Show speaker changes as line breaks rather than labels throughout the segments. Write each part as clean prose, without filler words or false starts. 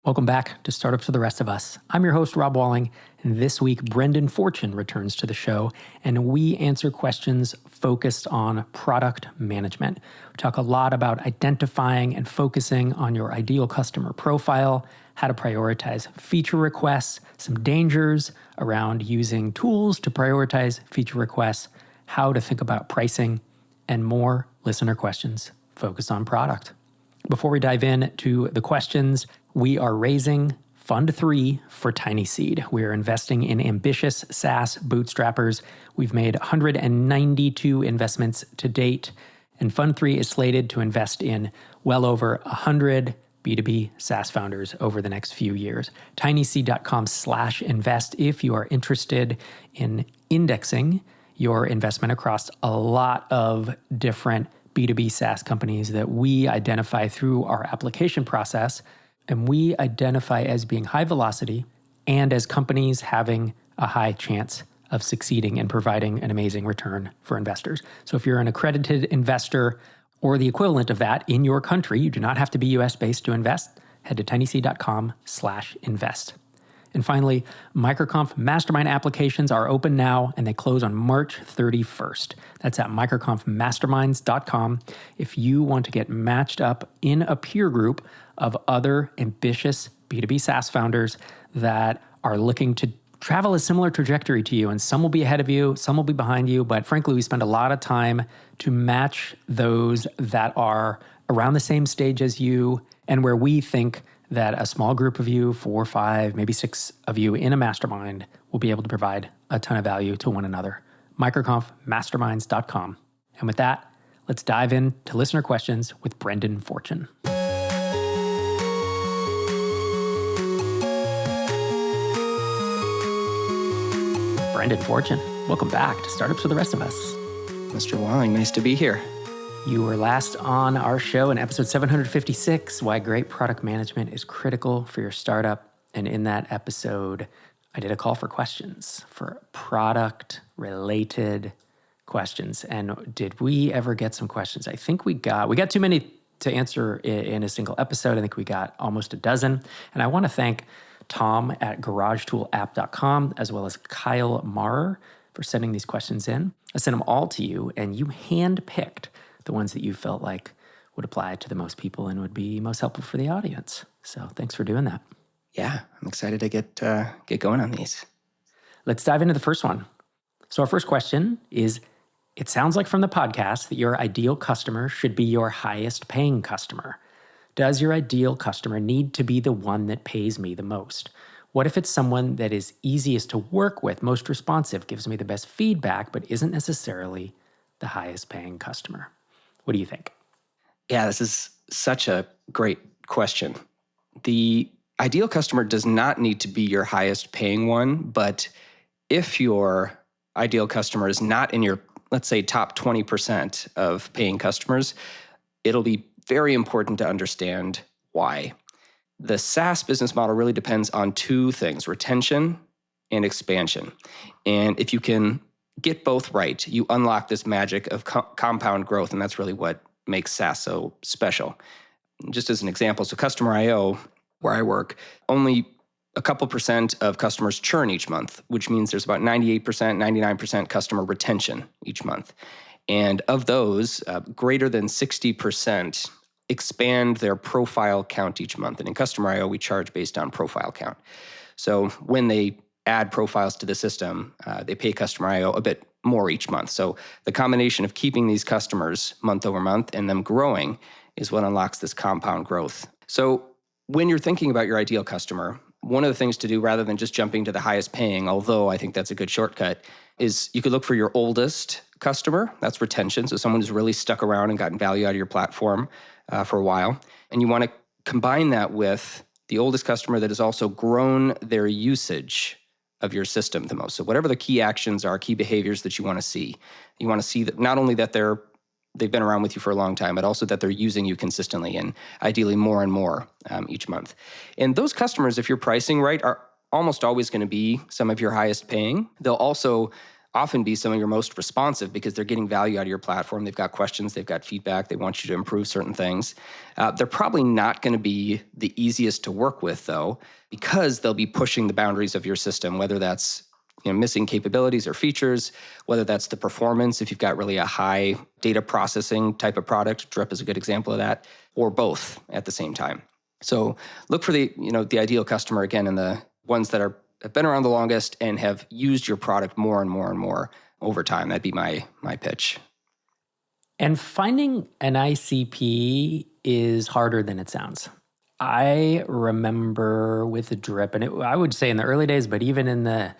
Welcome back to Startups for the Rest of Us. I'm your host, Rob Walling, and this week, Brendan Fortune returns to the show, and we answer questions focused on product management. We talk a lot about identifying and focusing on your ideal customer profile, how to prioritize feature requests, some dangers around using tools to prioritize feature requests, how to think about pricing, and more listener questions focused on product. Before we dive in to the questions, we are raising Fund 3 for Tiny Seed. We are investing in ambitious SaaS bootstrappers. We've made 192 investments to date, and Fund 3 is slated to invest in well over 100 B2B SaaS founders over the next few years. tinyseed.com/invest if you are interested in indexing your investment across a lot of different B2B SaaS companies that we identify through our application process, and we identify as being high velocity and as companies having a high chance of succeeding and providing an amazing return for investors. So if you're an accredited investor or the equivalent of that in your country, you do not have to be US-based to invest. Head to tinyseed.com/invest. And finally, MicroConf Mastermind applications are open now, and they close on March 31st. That's at microconfmasterminds.com. If you want to get matched up in a peer group of other ambitious B2B SaaS founders that are looking to travel a similar trajectory to you, and some will be ahead of you, some will be behind you, but frankly, we spend a lot of time to match those that are around the same stage as you, and where we think that a small group of you, 4, 5, maybe 6 of you in a mastermind will be able to provide a ton of value to one another. microconfmasterminds.com. And with that, let's dive into listener questions with Brendan Fortune. Brendan Fortune, welcome back to Startups for the Rest of Us.
Mr. Walling, nice to be here.
You were last on our show in episode 756, Why Great Product Management is Critical for Your Startup. And in that episode, I did a call for questions, for product-related questions. And did we ever get some questions? I think we got too many to answer in a single episode. I think we got almost a dozen. And I want to thank Tom at GarageToolApp.com, as well as Kyle Marrer for sending these questions in. I sent them all to you, and you handpicked the ones that you felt like would apply to the most people and would be most helpful for the audience. So thanks for doing that.
Yeah, I'm excited to get going on these.
Let's dive into the first one. So our first question is, it sounds like from the podcast that your ideal customer should be your highest paying customer. Does your ideal customer need to be the one that pays me the most? What if it's someone that is easiest to work with, most responsive, gives me the best feedback, but isn't necessarily the highest paying customer? What do you think?
Yeah, this is such a great question. The ideal customer does not need to be your highest paying one, but if your ideal customer is not in your, let's say, top 20% of paying customers, it'll be very important to understand why. The SaaS business model really depends on two things, retention and expansion. And if you can get both right, you unlock this magic of compound growth, and that's really what makes SaaS so special. Just as an example, so Customer I/O, where I work, only a couple percent of customers churn each month, which means there's about 98%, 99% customer retention each month. And of those, greater than 60% expand their profile count each month. And in Customer I/O, we charge based on profile count. So when they add profiles to the system, they pay Customer I/O a bit more each month. So the combination of keeping these customers month over month and them growing is what unlocks this compound growth. So when you're thinking about your ideal customer, one of the things to do rather than just jumping to the highest paying, although I think that's a good shortcut, is you could look for your oldest customer. That's retention. So someone who's really stuck around and gotten value out of your platform for a while. And you want to combine that with the oldest customer that has also grown their usage of your system the most. So whatever the key actions are, key behaviors that you want to see that not only that they've been around with you for a long time, but also that they're using you consistently and ideally more and more each month. And those customers, if you're pricing right, are almost always going to be some of your highest paying. They'll also often be some of your most responsive because they're getting value out of your platform. They've got questions, they've got feedback, they want you to improve certain things. They're probably not going to be the easiest to work with, though, because they'll be pushing the boundaries of your system, whether that's missing capabilities or features, whether that's the performance, if you've got really a high data processing type of product, Drip is a good example of that, or both at the same time. So look for the ideal customer, again, and the ones that have been around the longest and have used your product more and more and more over time. That'd be my pitch.
And finding an ICP is harder than it sounds. I remember with Drip, and I would say in the early days, but even in the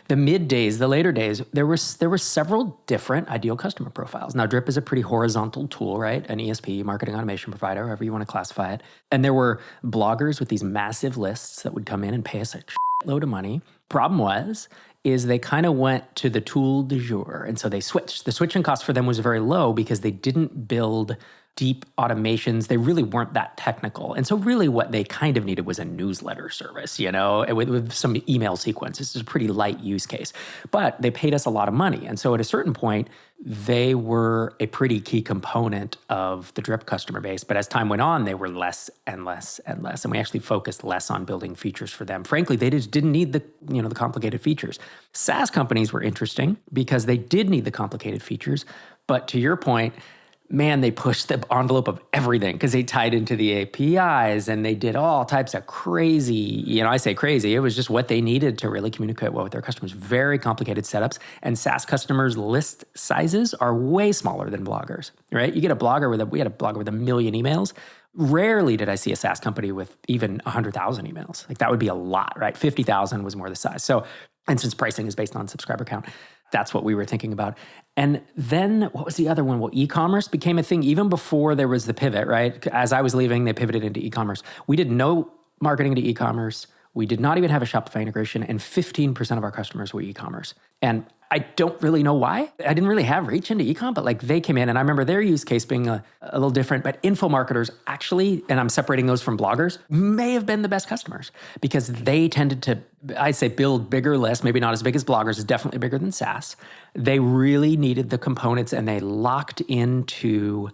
mid days, the later days, there were several different ideal customer profiles. Now, Drip is a pretty horizontal tool, right? An ESP, marketing automation provider, however you want to classify it. And there were bloggers with these massive lists that would come in and pay us a load of money. Problem is they kind of went to the tool du jour. And so they switched. The switching cost for them was very low because they didn't build deep automations. They really weren't that technical. And so really what they kind of needed was a newsletter service, with some email sequence. This is a pretty light use case. But they paid us a lot of money. And so at a certain point, they were a pretty key component of the Drip customer base. But as time went on, they were less and less and less. And we actually focused less on building features for them. Frankly, they just didn't need the complicated features. SaaS companies were interesting because they did need the complicated features. But to your point, man, they pushed the envelope of everything because they tied into the APIs and they did all types of crazy, I say crazy, it was just what they needed to really communicate well with their customers. Very complicated setups. And SaaS customers' list sizes are way smaller than bloggers, right? You get a blogger we had a blogger with 1 million emails. Rarely did I see a SaaS company with even 100,000 emails. Like that would be a lot, right? 50,000 was more the size. So, and since pricing is based on subscriber count, that's what we were thinking about. And then what was the other one? Well, e-commerce became a thing even before there was the pivot, right? As I was leaving, they pivoted into e-commerce. We did no marketing to e-commerce. We did not even have a Shopify integration, and 15% of our customers were e-commerce. And I don't really know why. I didn't really have reach into e-com, but they came in, and I remember their use case being a little different. But info marketers actually, and I'm separating those from bloggers, may have been the best customers because they tended to, I'd say, build bigger lists, maybe not as big as bloggers, is definitely bigger than SaaS. They really needed the components, and they locked into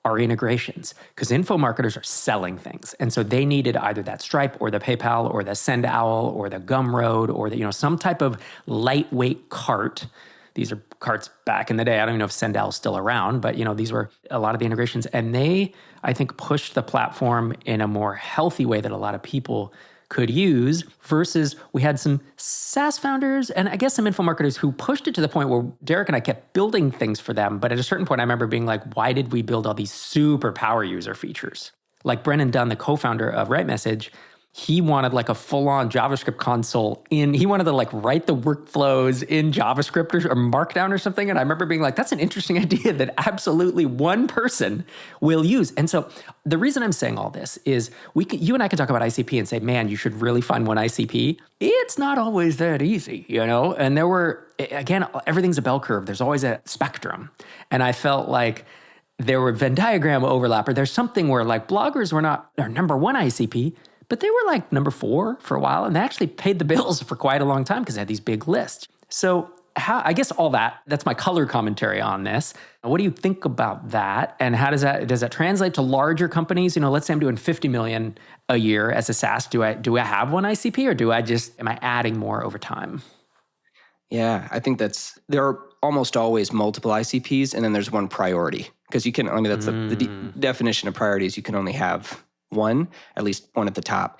our integrations because info marketers are selling things. And so they needed either that Stripe or the PayPal or the SendOwl or the Gumroad or the, some type of lightweight cart. These are carts back in the day. I don't even know if SendOwl is still around, but these were a lot of the integrations. And they, I think, pushed the platform in a more healthy way that a lot of people could use versus we had some SaaS founders and I guess some info marketers who pushed it to the point where Derek and I kept building things for them. But at a certain point, I remember being like, why did we build all these super power user features? Like Brennan Dunn, the co-founder of RightMessage, he wanted a full-on JavaScript console he wanted to write the workflows in JavaScript or Markdown or something. And I remember being like, that's an interesting idea that absolutely one person will use. And so the reason I'm saying all this is you and I can talk about ICP and say, man, you should really find one ICP. It's not always that easy, And there were, again, everything's a bell curve. There's always a spectrum. And I felt like there were Venn diagram overlap, or there's something where bloggers were not our number one ICP, but they were number 4 for a while, and they actually paid the bills for quite a long time because they had these big lists. So I guess that's my color commentary on this. What do you think about that? And how does that translate to larger companies? Let's say I'm doing 50 million a year as a SaaS. Do I have one ICP or am I adding more over time?
Yeah, I think there are almost always multiple ICPs, and then there's one priority because that's the definition of priorities. You can only have one, at least one at the top.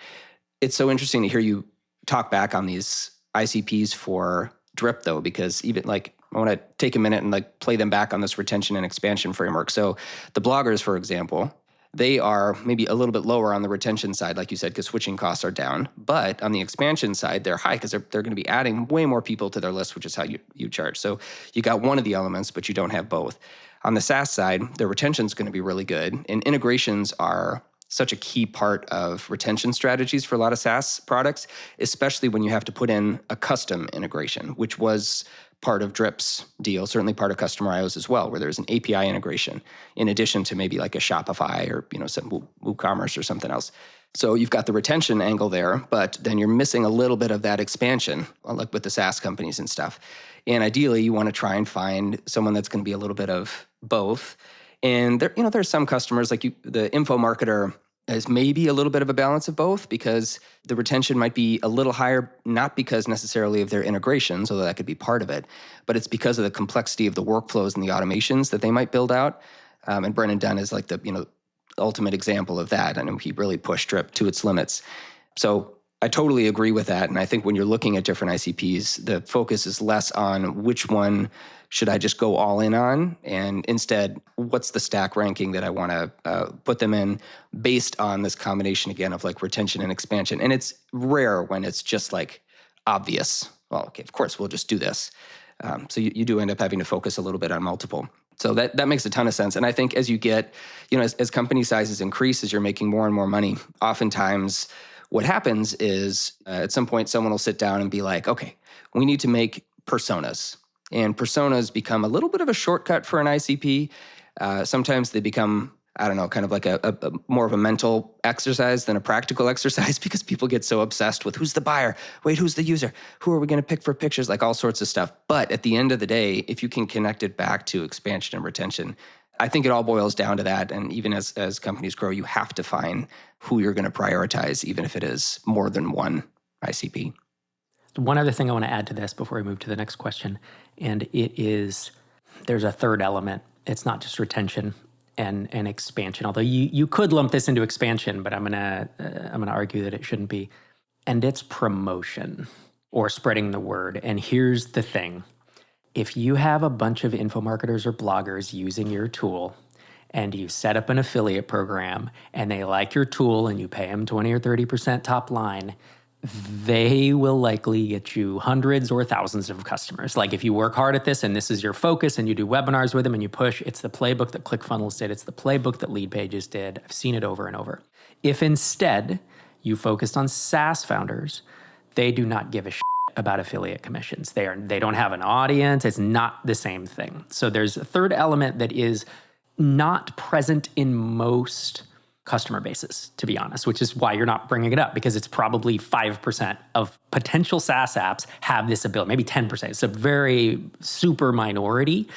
It's so interesting to hear you talk back on these ICPs for Drip, though, because even I want to take a minute and play them back on this retention and expansion framework. So the bloggers, for example, they are maybe a little bit lower on the retention side, like you said, because switching costs are down. But on the expansion side, they're high because they're going to be adding way more people to their list, which is how you charge. So you got one of the elements, but you don't have both. On the SaaS side, their retention is going to be really good. And integrations are such a key part of retention strategies for a lot of SaaS products, especially when you have to put in a custom integration, which was part of Drip's deal, certainly part of Customer.io's as well, where there's an API integration in addition to maybe a Shopify or some WooCommerce or something else. So you've got the retention angle there, but then you're missing a little bit of that expansion, like with the SaaS companies and stuff. And ideally, you want to try and find someone that's going to be a little bit of both. And there, there's some customers like the info marketer is maybe a little bit of a balance of both, because the retention might be a little higher, not because necessarily of their integrations, although that could be part of it, but it's because of the complexity of the workflows and the automations that they might build out. And Brennan Dunn is like the ultimate example of that. And he really pushed Drip to its limits. So I totally agree with that. And I think when you're looking at different ICPs, the focus is less on which one should I just go all in on, and instead, what's the stack ranking that I want to put them in based on this combination, again, of like retention and expansion. And it's rare when it's just like obvious. Well, okay, of course, we'll just do this. So you do end up having to focus a little bit on multiple. So that makes a ton of sense. And I think as you get, as company sizes increase, as you're making more and more money, oftentimes what happens is at some point someone will sit down and be like, okay, we need to make personas. And personas become a little bit of a shortcut for an ICP. Sometimes they become, I don't know, kind of like a more of a mental exercise than a practical exercise, because people get so obsessed with who's the buyer, wait, who's the user, who are we going to pick for pictures, like all sorts of stuff. But at the end of the day, if you can connect it back to expansion and retention, I think it all boils down to that. And even as companies grow, you have to find who you're going to prioritize, even if it is more than one ICP.
One other thing I want to add to this before we move to the next question, and it is there's a third element. It's not just retention and expansion, although you could lump this into expansion, but I'm gonna argue that it shouldn't be. And it's promotion or spreading the word. And here's the thing. If you have a bunch of info marketers or bloggers using your tool, and you set up an affiliate program and they like your tool and you pay them 20 or 30% top line, they will likely get you hundreds or thousands of customers. Like if you work hard at this and this is your focus and you do webinars with them and you push, it's the playbook that ClickFunnels did. It's the playbook that Leadpages did. I've seen it over and over. If instead you focused on SaaS founders, they do not give a shit about affiliate commissions. They don't have an audience. It's not the same thing. So there's a third element that is not present in most customer bases, to be honest, which is why you're not bringing it up, because it's probably 5% of potential SaaS apps have this ability, maybe 10%. It's a very super minority.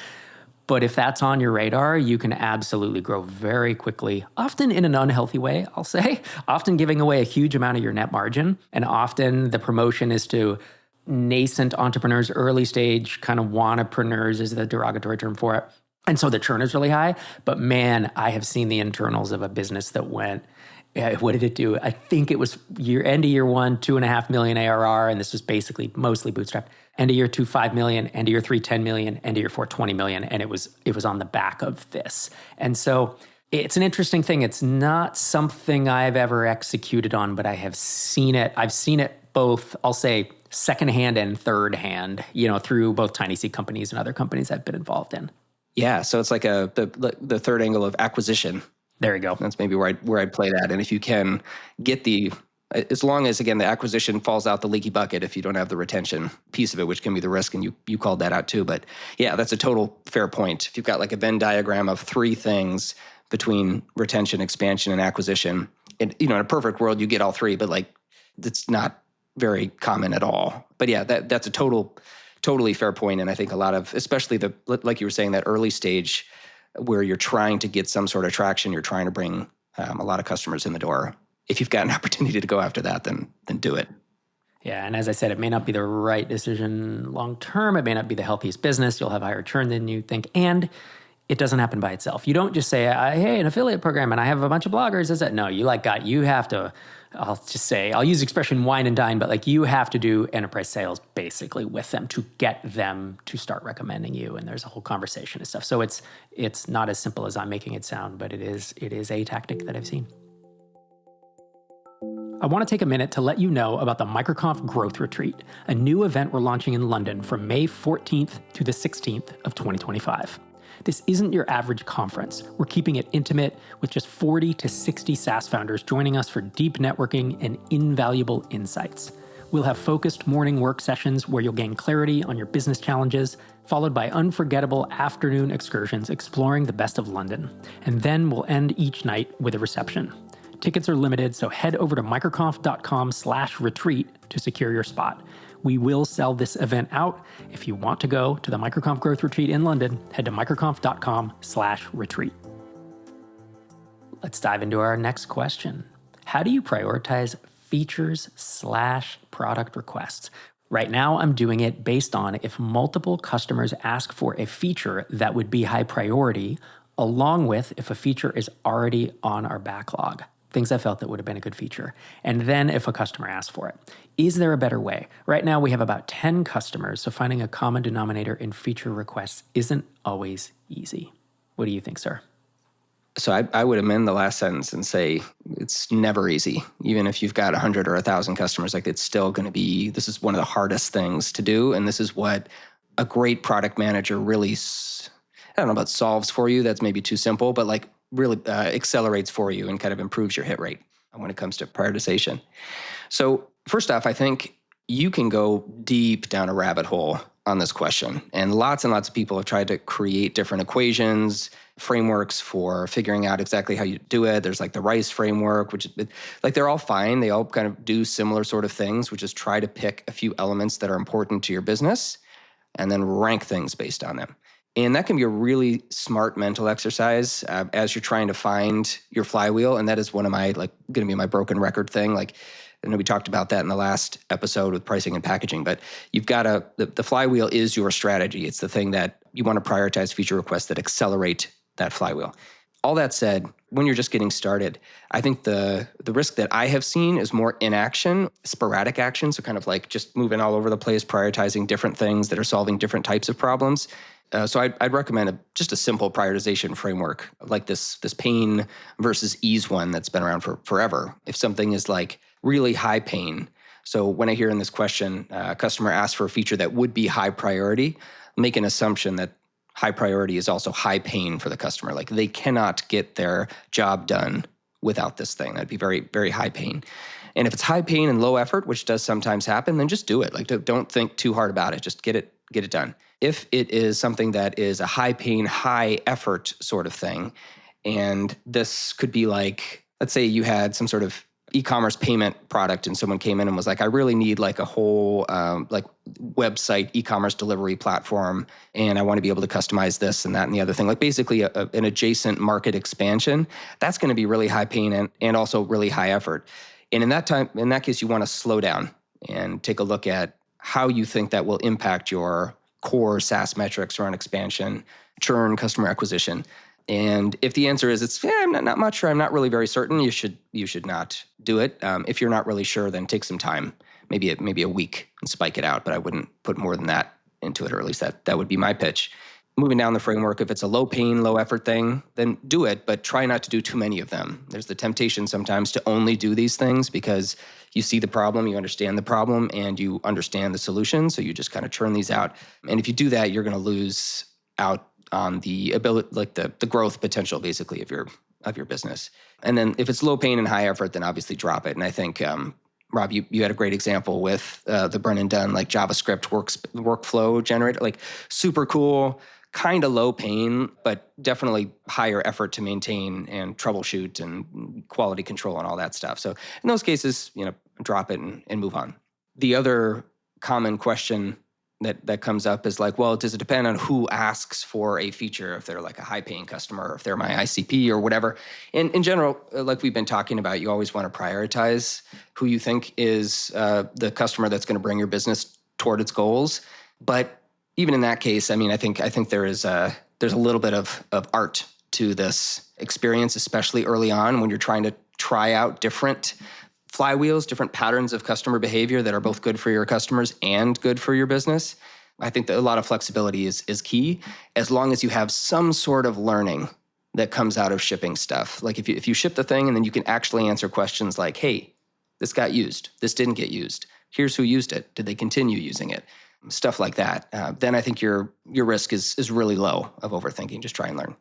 But if that's on your radar, you can absolutely grow very quickly, often in an unhealthy way, I'll say, often giving away a huge amount of your net margin. And often the promotion is to nascent entrepreneurs, early stage kind of wannapreneurs is the derogatory term for it. And so the churn is really high. But man, I have seen the internals of a business that went, what did it do? I think it was end of year one, 2.5 million ARR. And this was basically mostly bootstrapped. End of year two, 5 million. End of year three, 10 million. End of year four, 20 million. And it was on the back of this. And so it's an interesting thing. It's not something I've ever executed on, but I have seen it. I've seen it both, I'll say, secondhand and third hand, through both Tiny Seed companies and other companies I've been involved in.
Yeah, so it's like the third angle of acquisition.
There you go.
That's maybe where I'd play that. And if you can get as long as, again, the acquisition falls out the leaky bucket, if you don't have the retention piece of it, which can be the risk, and you called that out too. But yeah, that's a total fair point. If you've got like a Venn diagram of three things between retention, expansion, and acquisition, and in a perfect world, you get all three, but like it's not very common at all. But yeah, that's a totally fair point. And I think a lot of, especially like you were saying, that early stage where you're trying to get some sort of traction, you're trying to bring a lot of customers in the door. If you've got an opportunity to go after that, then do it.
Yeah. And as I said, it may not be the right decision long-term. It may not be the healthiest business. You'll have higher churn than you think. And it doesn't happen by itself. You don't just say, hey, an affiliate program and I have a bunch of bloggers. Is that? No, you have to, I'll use the expression wine and dine, but like you have to do enterprise sales basically with them to get them to start recommending you. And there's a whole conversation and stuff. So it's not as simple as I'm making it sound, but it is a tactic that I've seen. I want to take a minute to let you know about the MicroConf Growth Retreat, a new event we're launching in London from May 14th to the 16th of 2025. This isn't your average conference. We're keeping it intimate with just 40 to 60 SaaS founders joining us for deep networking and invaluable insights. We'll have focused morning work sessions where you'll gain clarity on your business challenges, followed by unforgettable afternoon excursions exploring the best of London. And then we'll end each night with a reception. Tickets are limited, so head over to microconf.com/retreat to secure your spot. We will sell this event out. If you want to go to the Microconf Growth Retreat in London, head to microconf.com/retreat. Let's dive into our next question. How do you prioritize features/product requests? Right now, I'm doing it based on if multiple customers ask for a feature that would be high priority, along with if a feature is already on our backlog, things I felt that would have been a good feature, and then if a customer asks for it. Is there a better way? Right now, we have about 10 customers, so finding a common denominator in feature requests isn't always easy. What do you think, sir?
So I would amend the last sentence and say it's never easy. Even if you've got 100 or 1,000 customers, like it's still going to be, this is one of the hardest things to do. And this is what a great product manager really, I don't know about solves for you. That's maybe too simple, but like really accelerates for you and kind of improves your hit rate when it comes to prioritization. So first off, I think you can go deep down a rabbit hole on this question. And lots of people have tried to create different equations, frameworks for figuring out exactly how you do it. There's like the RICE framework, which is like they're all fine. They all kind of do similar sort of things, which is try to pick a few elements that are important to your business and then rank things based on them. And that can be a really smart mental exercise as you're trying to find your flywheel. And that is one of my, like, going to be my broken record thing. Like, I know we talked about that in the last episode with pricing and packaging, but you've got the flywheel is your strategy. It's the thing that you want to prioritize feature requests that accelerate that flywheel. All that said, when you're just getting started, I think the risk that I have seen is more inaction, sporadic action. So kind of like just moving all over the place, prioritizing different things that are solving different types of problems. So I'd recommend just a simple prioritization framework like this pain versus ease one that's been around for forever. If something is like really high pain, so when I hear in this question, a customer asks for a feature that would be high priority, make an assumption that high priority is also high pain for the customer. Like they cannot get their job done without this thing. That'd be very, very high pain. And if it's high pain and low effort, which does sometimes happen, then just do it. Like don't think too hard about it. Just get it done. If it is something that is a high pain, high effort sort of thing, and this could be like, let's say you had some sort of e-commerce payment product and someone came in and was like, I really need like a whole like website e-commerce delivery platform, and I want to be able to customize this and that and the other thing, like basically an adjacent market expansion. That's going to be really high pain and also really high effort. And in that case, you want to slow down and take a look at how you think that will impact your core SaaS metrics around expansion, churn, customer acquisition. And if the answer is I'm not much sure, I'm not really very certain, you should not do it. If you're not really sure, then take some time, maybe a week, and spike it out. But I wouldn't put more than that into it, or at least that would be my pitch. Moving down the framework, if it's a low pain, low effort thing, then do it, but try not to do too many of them. There's the temptation sometimes to only do these things because you see the problem, you understand the problem, and you understand the solution. So you just kind of churn these out. And if you do that, you're going to lose out on the ability, like the growth potential, basically, of your business. And then if it's low pain and high effort, then obviously drop it. And I think, Rob, you had a great example with the Brennan Dunn, like JavaScript workflow generator, like super cool, kind of low pain, but definitely higher effort to maintain and troubleshoot and quality control and all that stuff. So in those cases, drop it and move on. The other common question that comes up is like, well, does it depend on who asks for a feature? If they're like a high-paying customer, or if they're my ICP or whatever. In general, like we've been talking about, you always want to prioritize who you think is the customer that's going to bring your business toward its goals. But even in that case, I mean, I think there's a little bit of art to this experience, especially early on when you're trying to try out different flywheels, different patterns of customer behavior that are both good for your customers and good for your business. I think that a lot of flexibility is key, as long as you have some sort of learning that comes out of shipping stuff. Like if you ship the thing and then you can actually answer questions like, hey, this got used, this didn't get used, here's who used it, did they continue using it? Stuff like that. Then I think your risk is really low of overthinking. Just try and learn.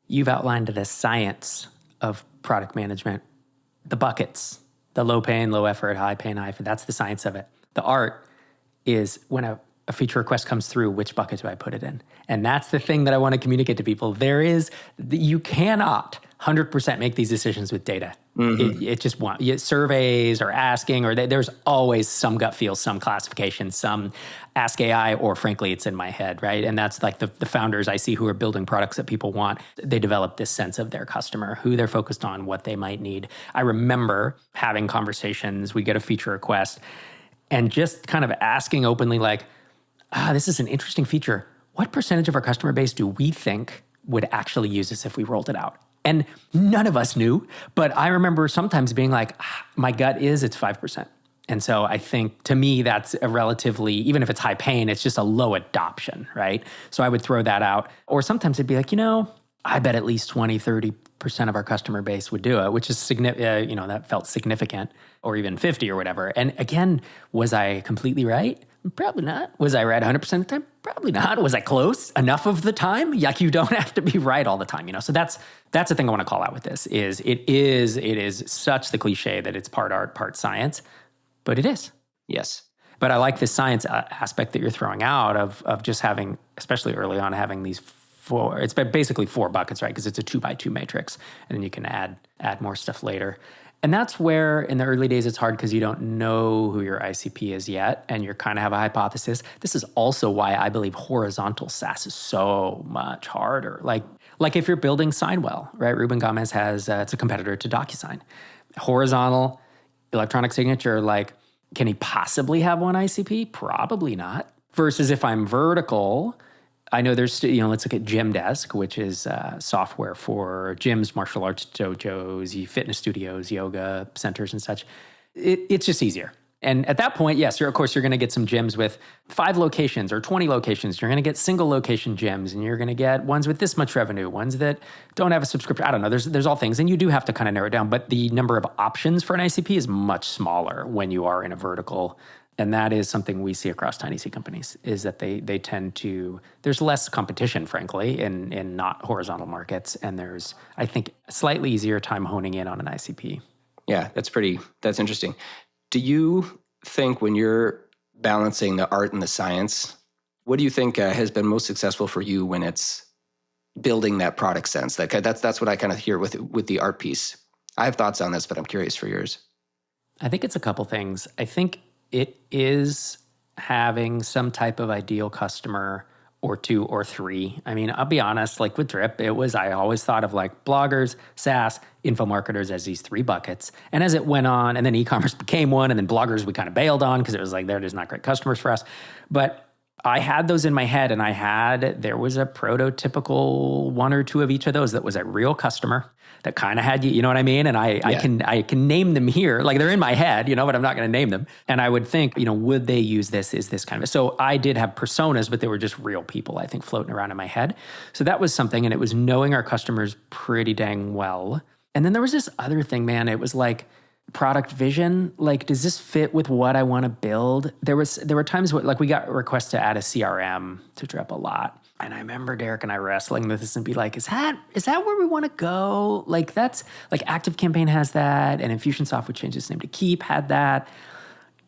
You've outlined the science of product management, the buckets, the low pain, low effort, high pain, high effort. That's the science of it. The art is when a feature request comes through, which bucket do I put it in? And that's the thing that I want to communicate to people. You cannot 100% make these decisions with data. It just surveys or asking, or there's always some gut feel, some classification, some ask AI, or frankly, it's in my head, right? And that's like the founders I see who are building products that people want. They develop this sense of their customer, who they're focused on, what they might need. I remember having conversations, we get a feature request, and just kind of asking openly like, this is an interesting feature. What percentage of our customer base do we think would actually use this if we rolled it out? And none of us knew, but I remember sometimes being like, my gut is it's 5%. And so I think to me, that's a relatively, even if it's high pain, it's just a low adoption, right? So I would throw that out. Or sometimes it'd be like, I bet at least 20, 30% of our customer base would do it, which is significant, that felt significant, or even 50 or whatever. And again, was I completely right? Probably not. Was I right 100% of the time? Probably not. Was I close enough of the time? Like, you don't have to be right all the time, So that's the thing I want to call out with this is it is such the cliche that it's part art, part science, but it is.
Yes.
But I like the science aspect that you're throwing out of just having, especially early on, having these it's basically 4 buckets, right? Because it's a 2x2 matrix, and then you can add more stuff later. And that's where in the early days it's hard because you don't know who your ICP is yet, and you kind of have a hypothesis. This is also why I believe horizontal SaaS is so much harder. Like if you're building Signwell, right? Ruben Gomez has it's a competitor to DocuSign. Horizontal electronic signature, like, can he possibly have one ICP? Probably not. Versus if I'm vertical, I know there's, let's look at GymDesk, which is software for gyms, martial arts dojos, fitness studios, yoga centers and such. It's just easier. And at that point, yes, of course, you're going to get some gyms with 5 locations or 20 locations. You're going to get single location gyms, and you're going to get ones with this much revenue, ones that don't have a subscription. I don't know. There's all things, and you do have to kind of narrow it down. But the number of options for an ICP is much smaller when you are in a vertical. And that is something we see across tiny C companies, is that they tend to, there's less competition, frankly, in not horizontal markets. And there's, I think, a slightly easier time honing in on an ICP.
Yeah, that's interesting. Do you think when you're balancing the art and the science, what do you think has been most successful for you when it's building that product sense? That's what I kind of hear with the art piece. I have thoughts on this, but I'm curious for yours.
I think it's a couple things. I think it is having some type of ideal customer or 2 or 3. I mean, I'll be honest, like with Drip, I always thought of like bloggers, SaaS, info marketers as these 3 buckets. And as it went on, and then e-commerce became one, and then bloggers we kind of bailed on because it was like, they're just not great customers for us. But I had those in my head, and there was a prototypical 1 or 2 of each of those that was a real customer that kind of had you know what I mean? And I can name them here. Like, they're in my head, but I'm not going to name them. And I would think, would they use this? Is this kind of, so I did have personas, but they were just real people, I think, floating around in my head. So that was something. And it was knowing our customers pretty dang well. And then there was this other thing, man. It was like product vision. Like, does this fit with what I want to build? There were times where, like, we got requests to add a CRM to Drip a lot. And I remember Derek and I wrestling with this and be like, is that where we want to go? Like, that's like ActiveCampaign has that, and Infusionsoft, which changed its name to Keep, had that.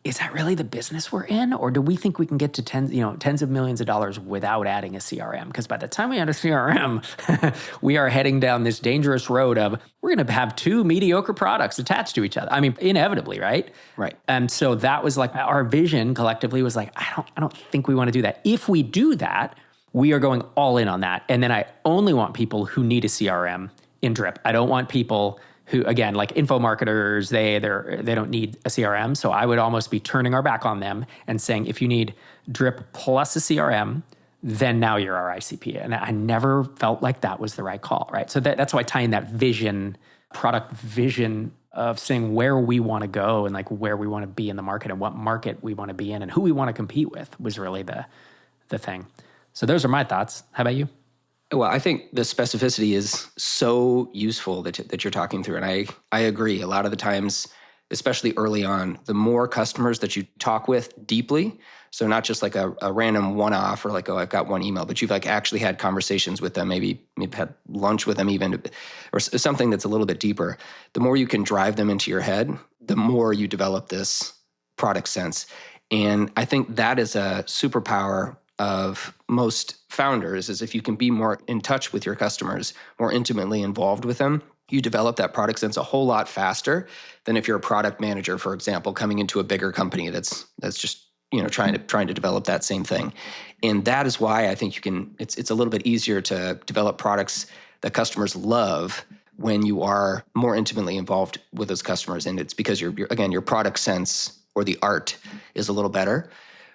Is that really the business we're in? Or do we think we can get to tens of millions of dollars without adding a CRM? Because by the time we add a CRM, we are heading down this dangerous road of we're going to have 2 mediocre products attached to each other. I mean, inevitably, right?
Right.
And so that was like our vision collectively was like, I don't think we want to do that. If we do that, we are going all in on that. And then I only want people who need a CRM in Drip. I don't want people who, again, like info marketers, they don't need a CRM. So I would almost be turning our back on them and saying, if you need Drip plus a CRM, then now you're our ICP. And I never felt like that was the right call, right? So that's why tying that vision, product vision of saying where we want to go and like where we want to be in the market and what market we want to be in and who we want to compete with was really the thing. So those are my thoughts. How about you?
Well, I think the specificity is so useful that you're talking through. And I agree. A lot of the times, especially early on, the more customers that you talk with deeply, so not just like a random one-off or like, oh, I've got one email, but you've like actually had conversations with them, maybe had lunch with them even, or something that's a little bit deeper. The more you can drive them into your head, the more you develop this product sense. And I think that is a superpower of most founders, is if you can be more in touch with your customers, more intimately involved with them, You develop that product sense a whole lot faster than if you're a product manager, for example, coming into a bigger company that's just trying to develop that same thing. And that is why I think it's a little bit easier to develop products that customers love when you are more intimately involved with those customers. And it's because your product sense or the art is a little better.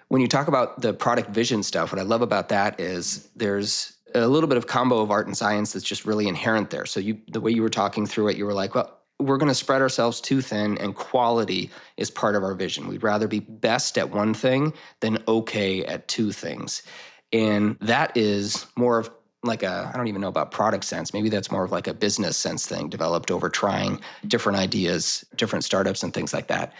When you talk about the product vision stuff, what I love about that is there's a little bit of combo of art and science that's just really inherent there. So the way you were talking through it, you were like, well, we're going to spread ourselves too thin, and quality is part of our vision. We'd rather be best at one thing than okay at two things. And that is more of like I don't even know about product sense. Maybe that's more of like a business sense thing developed over trying different ideas, different startups and things like that.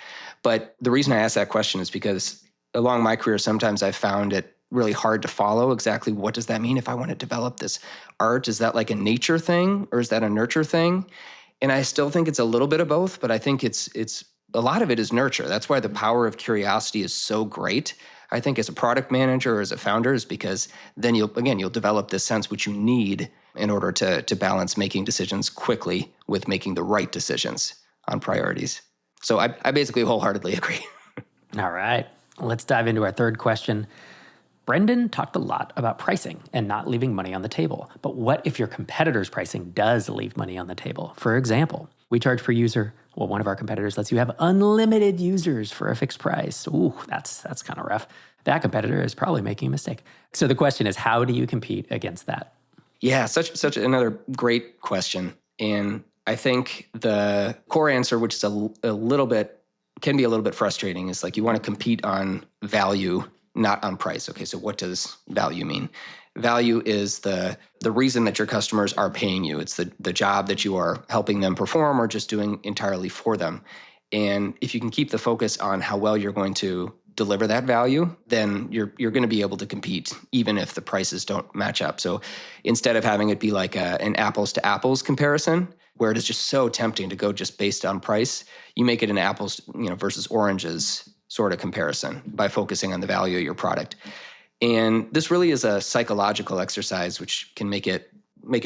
But the reason I ask that question is because along my career, sometimes I've found it really hard to follow exactly what does that mean if I want to develop this art. Is that like a nature thing or is that a nurture thing? And I still think it's a little bit of both, but I think it's a lot of it is nurture. That's why the power of curiosity is so great. I think as a product manager or as a founder is because then you'll develop this sense which you need in order to balance making decisions quickly with making the right decisions on priorities. So I basically wholeheartedly agree.
All right, let's dive into our third question. Brendan talked a lot about pricing and not leaving money on the table. But what if your competitor's pricing does leave money on the table? For example, we charge per user. Well, one of our competitors lets you have unlimited users for a fixed price. Ooh, that's kind of rough. That competitor is probably making a mistake. So the question is, how do you compete against that?
Yeah, such another great question. And I think the core answer, which is can be a little bit frustrating, is like you want to compete on value, not on price. Okay, so what does value mean? Value is the reason that your customers are paying you. It's the job that you are helping them perform or just doing entirely for them. And if you can keep the focus on how well you're going to deliver that value, then you're going to be able to compete even if the prices don't match up. So instead of having it be like an apples to apples comparison, where it is just so tempting to go just based on price, you make it an apples versus oranges sort of comparison by focusing on the value of your product. And this really is a psychological exercise, which can make it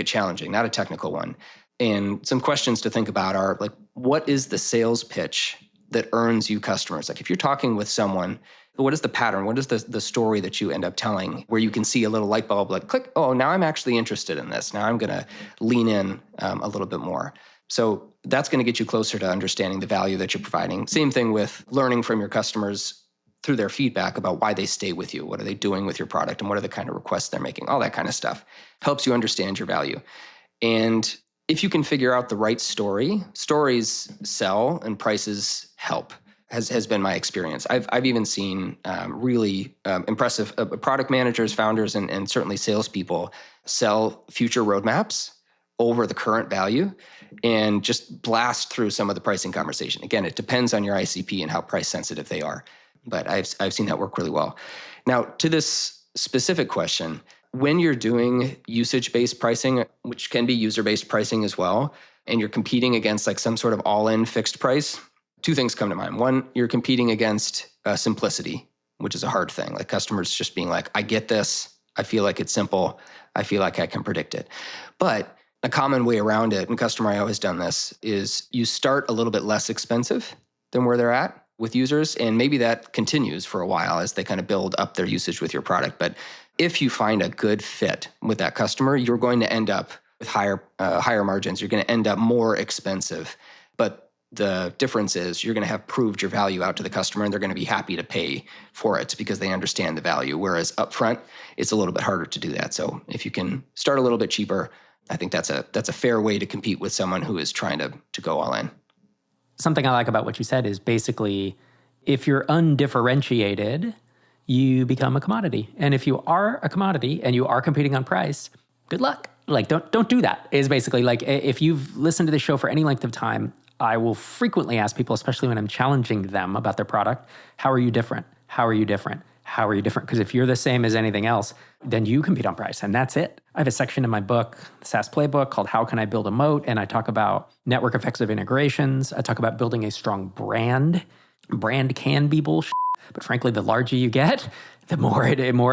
challenging, not a technical one. And some questions to think about are like, what is the sales pitch that earns you customers? Like if you're talking with someone, what is the pattern? What is the story that you end up telling where you can see a little light bulb like click, oh, now I'm actually interested in this. Now I'm going to lean in a little bit more. So that's going to get you closer to understanding the value that you're providing. Same thing with learning from your customers through their feedback about why they stay with you. What are they doing with your product and what are the kind of requests they're making? All that kind of stuff helps you understand your value. And if you can figure out the right story, stories sell and prices help, has been my experience. I've even seen really impressive product managers, founders, and certainly salespeople sell future roadmaps over the current value and just blast through some of the pricing conversation. Again, it depends on your ICP and how price sensitive they are, but I've seen that work really well. Now, to this specific question, when you're doing usage-based pricing, which can be user-based pricing as well, and you're competing against like some sort of all-in fixed price, two things come to mind. One, you're competing against simplicity, which is a hard thing. Like customers just being like, I get this. I feel like it's simple. I feel like I can predict it. But a common way around it, and customer I always done this, is you start a little bit less expensive than where they're at with users, and maybe that continues for a while as they kind of build up their usage with your product. But if you find a good fit with that customer, you're going to end up with higher margins. You're going to end up more expensive. But the difference is you're going to have proved your value out to the customer, and they're going to be happy to pay for it because they understand the value. Whereas upfront, it's a little bit harder to do that. So if you can start a little bit cheaper, I think that's a fair way to compete with someone who is trying to go all in.
Something I like about what you said is basically, if you're undifferentiated, you become a commodity. And if you are a commodity and you are competing on price, good luck. Like, don't do that. Is basically like, if you've listened to the show for any length of time, I will frequently ask people, especially when I'm challenging them about their product, how are you different? How are you different? How are you different? Because if you're the same as anything else, then you compete on price, and that's it. I have a section in my book, the SaaS Playbook, called How Can I Build a Moat? And I talk about network effects of integrations. I talk about building a strong brand. Brand can be bullshit, but frankly, the larger you get, the more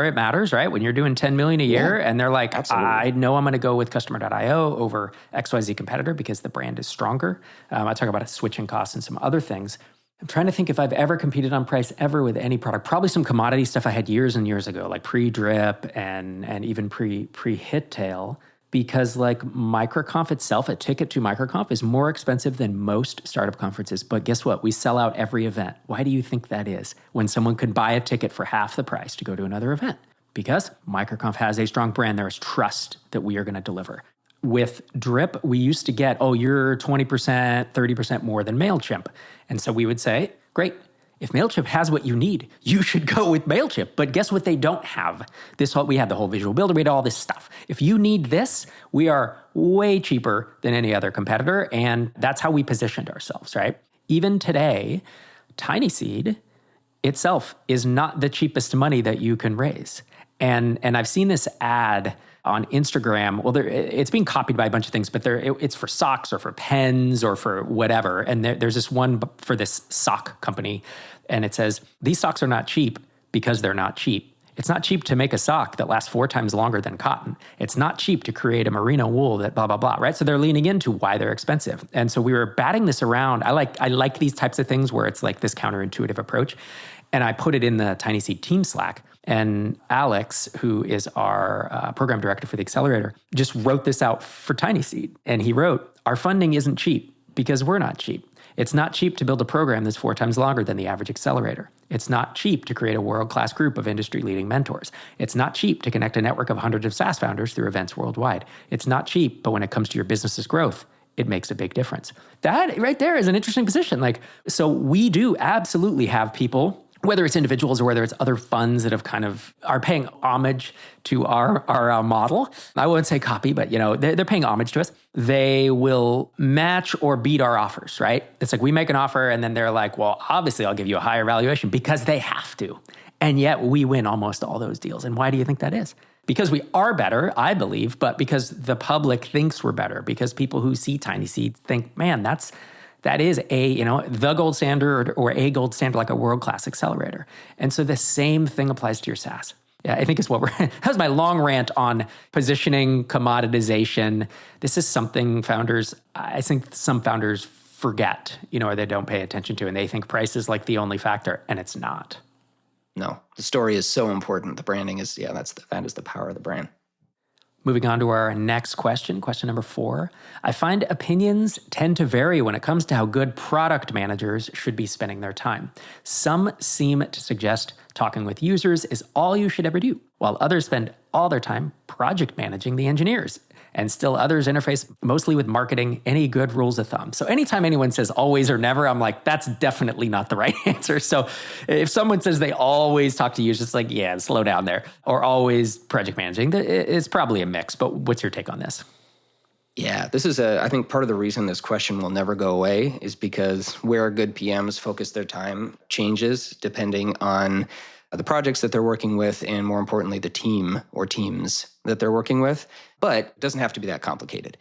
it matters, right? When you're doing 10 million a year and they're like,
absolutely.
I know I'm going to go with customer.io over XYZ competitor because the brand is stronger. I talk about switching costs and some other things. I'm trying to think if I've ever competed on price ever with any product. Probably some commodity stuff I had years and years ago, like pre-drip and even pre-Hittail. Because like MicroConf itself, a ticket to MicroConf is more expensive than most startup conferences. But guess what? We sell out every event. Why do you think that is? When someone could buy a ticket for half the price to go to another event? Because MicroConf has a strong brand. There is trust that we are going to deliver. With Drip, we used to get, you're 20%, 30% more than MailChimp. And so we would say, great. If MailChimp has what you need, you should go with MailChimp. But guess what they don't have? We had the whole visual builder, we had all this stuff. If you need this, we are way cheaper than any other competitor. And that's how we positioned ourselves, right? Even today, TinySeed itself is not the cheapest money that you can raise. And I've seen this ad on Instagram. Well, it's being copied by a bunch of things, but it's for socks or for pens or for whatever. And there's this one for this sock company. And it says, these socks are not cheap because they're not cheap. It's not cheap to make a sock that lasts 4 times longer than cotton. It's not cheap to create a merino wool that blah, blah, blah, right? So they're leaning into why they're expensive. And so we were batting this around. I like these types of things where it's like this counterintuitive approach. And I put it in the TinySeed team Slack. And Alex, who is our program director for the accelerator, just wrote this out for TinySeed. And he wrote, our funding isn't cheap because we're not cheap. It's not cheap to build a program that's 4 times longer than the average accelerator. It's not cheap to create a world-class group of industry-leading mentors. It's not cheap to connect a network of hundreds of SaaS founders through events worldwide. It's not cheap, but when it comes to your business's growth, it makes a big difference. That right there is an interesting position. So we do absolutely have people, whether it's individuals or whether it's other funds that have kind of are paying homage to our model. I wouldn't say copy, but they're paying homage to us. They will match or beat our offers, right? It's like we make an offer and then they're like, well, obviously I'll give you a higher valuation because they have to. And yet we win almost all those deals. And why do you think that is? Because we are better, I believe, but because the public thinks we're better, because people who see TinySeed think, man, that is the gold standard or a gold standard, like a world-class accelerator. And so the same thing applies to your SaaS. Yeah, I think it's that was my long rant on positioning, commoditization. This is something I think some founders forget, or they don't pay attention to, and they think price is like the only factor, and it's not.
No, the story is so important. The branding is, that is the power of the brand.
Moving on to our next question number 4. I find opinions tend to vary when it comes to how good product managers should be spending their time. Some seem to suggest talking with users is all you should ever do, while others spend all their time project managing the engineers. And still others interface mostly with marketing. Any good rules of thumb? So anytime anyone says always or never, I'm like, that's definitely not the right answer. So if someone says they always talk to users, it's like, yeah, slow down there. Or always project managing, it's probably a mix. But what's your take on this?
Yeah, this is I think part of the reason this question will never go away is because where good PMs focus their time changes depending on the projects that they're working with, and more importantly, the team or teams that they're working with. But it doesn't have to be that complicated.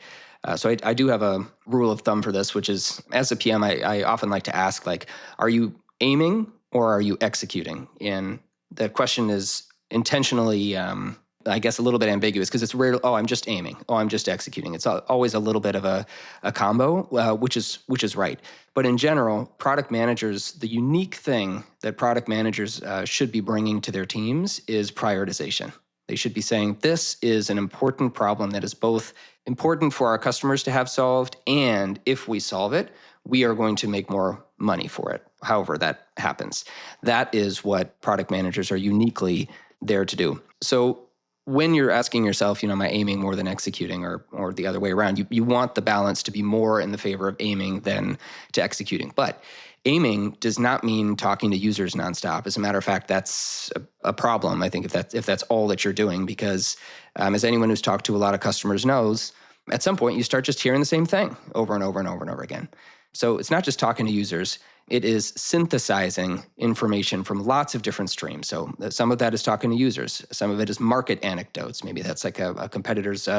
So I do have a rule of thumb for this, which is, as a PM, I often like to ask, are you aiming or are you executing? And the question is intentionally, I guess, a little bit ambiguous because it's rare. I'm just aiming. I'm just executing. It's always a little bit of a combo, which is right. But in general, product managers, the unique thing that product managers should be bringing to their teams is prioritization. They should be saying, this is an important problem that is both important for our customers to have solved, and if we solve it, we are going to make more money for it, however that happens. That is what product managers are uniquely there to do. So when you're asking yourself, am I aiming more than executing, or the other way around, you want the balance to be more in the favor of aiming than to executing. But aiming does not mean talking to users nonstop. As a matter of fact, that's a problem, I think, if that's all that you're doing, because as anyone who's talked to a lot of customers knows, at some point you start just hearing the same thing over and over and over and over again. So it's not just talking to users. It is synthesizing information from lots of different streams. So some of that is talking to users. Some of it is market anecdotes. Maybe that's like a competitor's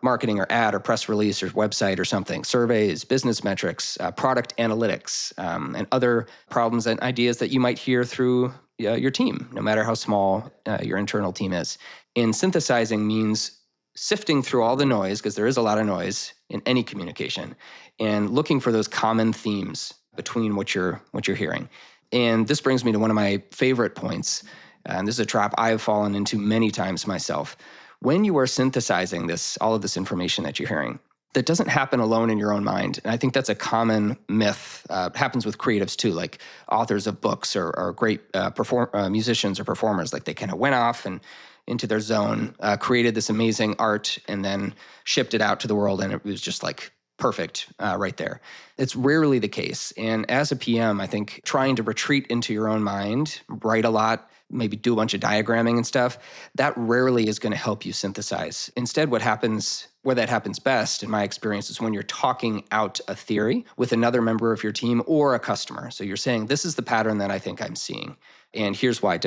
marketing or ad or press release or website or something. Surveys, business metrics, product analytics, and other problems and ideas that you might hear through your team, no matter how small your internal team is. And synthesizing means sifting through all the noise, because there is a lot of noise in any communication, and looking for those common themes between what you're hearing. And this brings me to one of my favorite points, and this is a trap I have fallen into many times myself. When you are synthesizing all of this information that you're hearing, that doesn't happen alone in your own mind. And I think that's a common myth. It happens with creatives too, like authors of books or great musicians or performers. Like they kind of went off and into their zone, created this amazing art, and then shipped it out to the world, and it was just like perfect right there. It's rarely the case. And as a PM, I think trying to retreat into your own mind, write a lot, maybe do a bunch of diagramming and stuff, that rarely is going to help you synthesize. Instead, where that happens best, in my experience, is when you're talking out a theory with another member of your team or a customer. So you're saying, this is the pattern that I think I'm seeing, and here's why,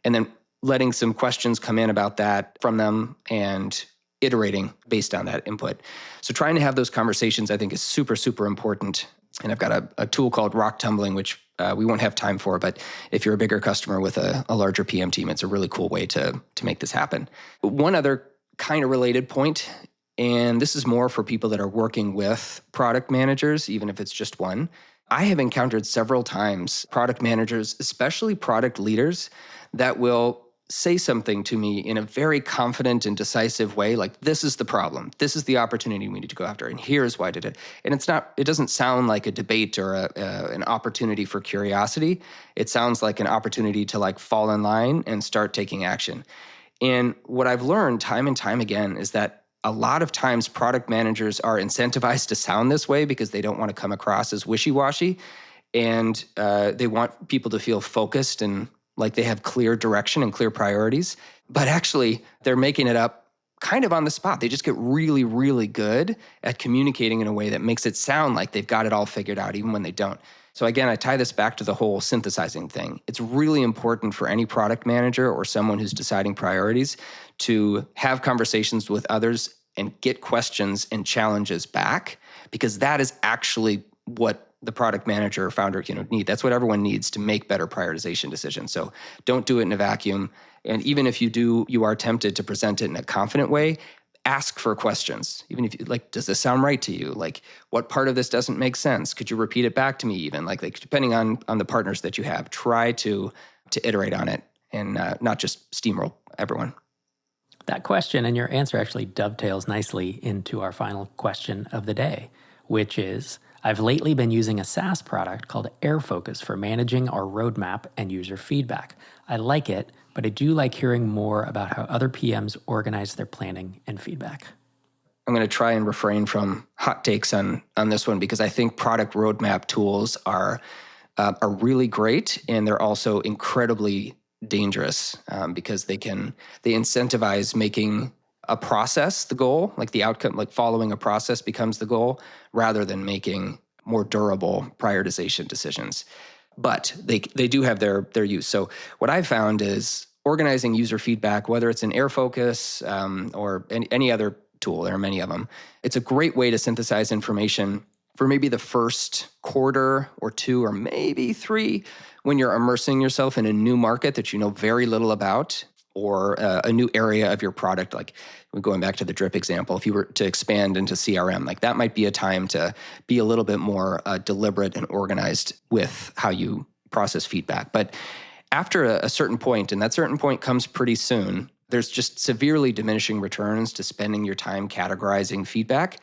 And then letting some questions come in about that from them and iterating based on that input. So trying to have those conversations, I think, is super, super important. And I've got a tool called rock tumbling, which we won't have time for, but if you're a bigger customer with a larger PM team, it's a really cool way to make this happen. One other kind of related point, and this is more for people that are working with product managers, even if it's just one. I have encountered several times product managers, especially product leaders, that will say something to me in a very confident and decisive way, like, this is the problem, this is the opportunity we need to go after, and here's why I did it. And it doesn't sound like a debate or an opportunity for curiosity. It sounds like an opportunity to like fall in line and start taking action. And what I've learned time and time again is that a lot of times product managers are incentivized to sound this way because they don't want to come across as wishy-washy, and they want people to feel focused and like they have clear direction and clear priorities. But actually, they're making it up kind of on the spot. They just get really, really good at communicating in a way that makes it sound like they've got it all figured out, even when they don't. So again, I tie this back to the whole synthesizing thing. It's really important for any product manager or someone who's deciding priorities to have conversations with others and get questions and challenges back, because that is actually what the product manager or founder need. That's what everyone needs to make better prioritization decisions. So don't do it in a vacuum. And even if you are tempted to present it in a confident way, ask for questions. Even if does this sound right to you? Like, what part of this doesn't make sense? Could you repeat it back to me even? Like depending on the partners that you have, try to iterate on it and not just steamroll everyone.
That question and your answer actually dovetails nicely into our final question of the day, which is, I've lately been using a SaaS product called AirFocus for managing our roadmap and user feedback. I like it, but I do like hearing more about how other PMs organize their planning and feedback.
I'm going to try and refrain from hot takes on this one, because I think product roadmap tools are really great, and they're also incredibly dangerous because they incentivize making a process the goal, like the outcome, like following a process becomes the goal, rather than making more durable prioritization decisions. But they do have their use. So what I've found is organizing user feedback, whether it's in AirFocus or any other tool, there are many of them, it's a great way to synthesize information for maybe the first quarter or two, or maybe three, when you're immersing yourself in a new market that you know very little about, or a new area of your product. Like going back to the drip example, if you were to expand into CRM, like that might be a time to be a little bit more deliberate and organized with how you process feedback. But after a certain point, and that certain point comes pretty soon, there's just severely diminishing returns to spending your time categorizing feedback.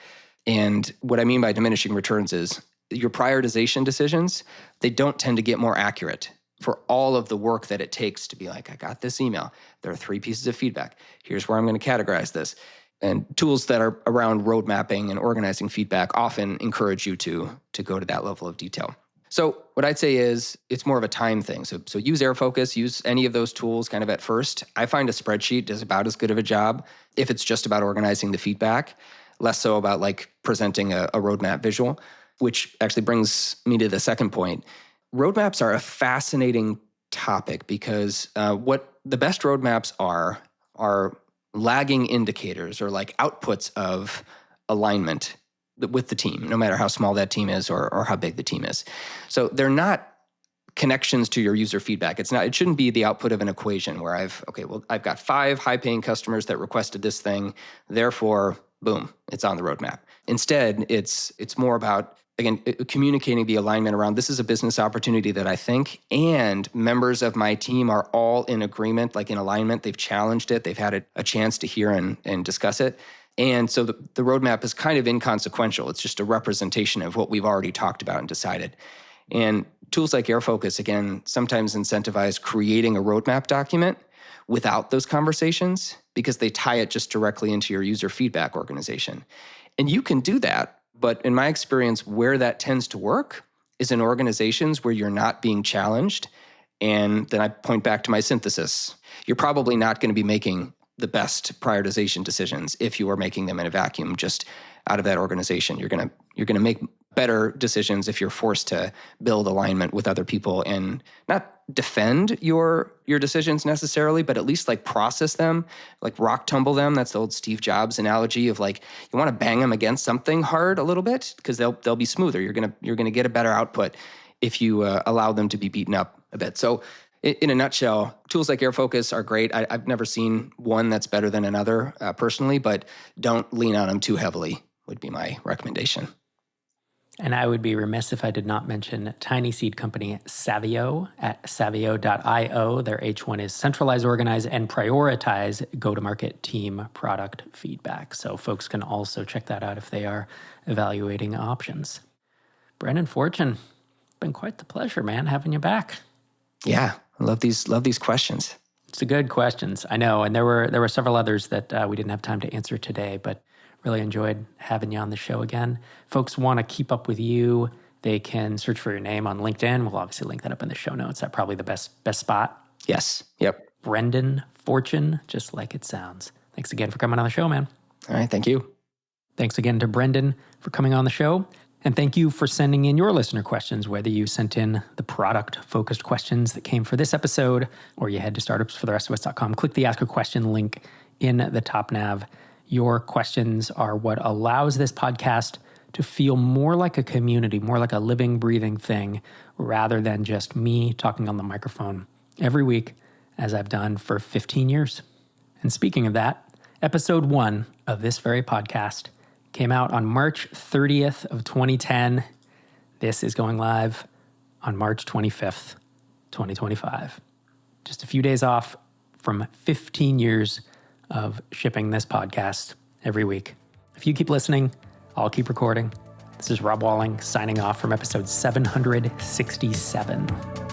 And what I mean by diminishing returns is your prioritization decisions, they don't tend to get more accurate for all of the work that it takes to be like, I got this email. There are 3 pieces of feedback. Here's where I'm going to categorize this. And tools that are around road mapping and organizing feedback often encourage you to go to that level of detail. So what I'd say is it's more of a time thing. So use AirFocus, use any of those tools kind of at first. I find a spreadsheet does about as good of a job if it's just about organizing the feedback, less so about like presenting a roadmap visual. which actually brings me to the second point. Roadmaps are a fascinating topic because what the best roadmaps are lagging indicators or like outputs of alignment with the team, no matter how small that team is or how big the team is. So they're not connections to your user feedback. It shouldn't be the output of an equation where I've got 5 high-paying customers that requested this thing, therefore, boom, it's on the roadmap. Instead, it's more about, again, communicating the alignment around this is a business opportunity that I think, and members of my team are all in agreement, like in alignment. They've challenged it. They've had a chance to hear and discuss it. And so the roadmap is kind of inconsequential. It's just a representation of what we've already talked about and decided. And tools like AirFocus, again, sometimes incentivize creating a roadmap document without those conversations because they tie it just directly into your user feedback organization. And you can do that, but in my experience, where that tends to work is in organizations where you're not being challenged. And then I point back to my synthesis. You're probably not going to be making the best prioritization decisions if you are making them in a vacuum just out of that organization. You're going to make better decisions if you're forced to build alignment with other people and not defend your decisions necessarily, but at least like process them, like rock tumble them. That's the old Steve Jobs analogy of like, you want to bang them against something hard a little bit because they'll be smoother. You're going to get a better output if you allow them to be beaten up a bit. So in a nutshell, tools like AirFocus are great. I've never seen one that's better than another personally, but don't lean on them too heavily would be my recommendation.
And I would be remiss if I did not mention tiny seed company Savio at savio.io. Their H1 is centralize, organize, and prioritize go-to-market team product feedback. So folks can also check that out if they are evaluating options. Brendan Fortune, been quite the pleasure, man, having you back.
Yeah, I love these questions.
It's a good questions, I know. And there were several others that we didn't have time to answer today, but really enjoyed having you on the show again. Folks want to keep up with you. They can search for your name on LinkedIn. We'll obviously link that up in the show notes. That's probably the best spot.
Yes. Yep.
Brendan Fortune, just like it sounds. Thanks again for coming on the show, man.
All right. Thank you.
Thanks again to Brendan for coming on the show. And thank you for sending in your listener questions, whether you sent in the product-focused questions that came for this episode, or you head to startupsfortherestofus.com. Click the Ask a Question link in the top nav. Your questions are what allows this podcast to feel more like a community, more like a living, breathing thing, rather than just me talking on the microphone every week, as I've done for 15 years. And speaking of that, episode 1 of this very podcast came out on March 30th of 2010. This is going live on March 25th, 2025. Just a few days off from 15 years of shipping this podcast every week. If you keep listening, I'll keep recording. This is Rob Walling signing off from episode 767.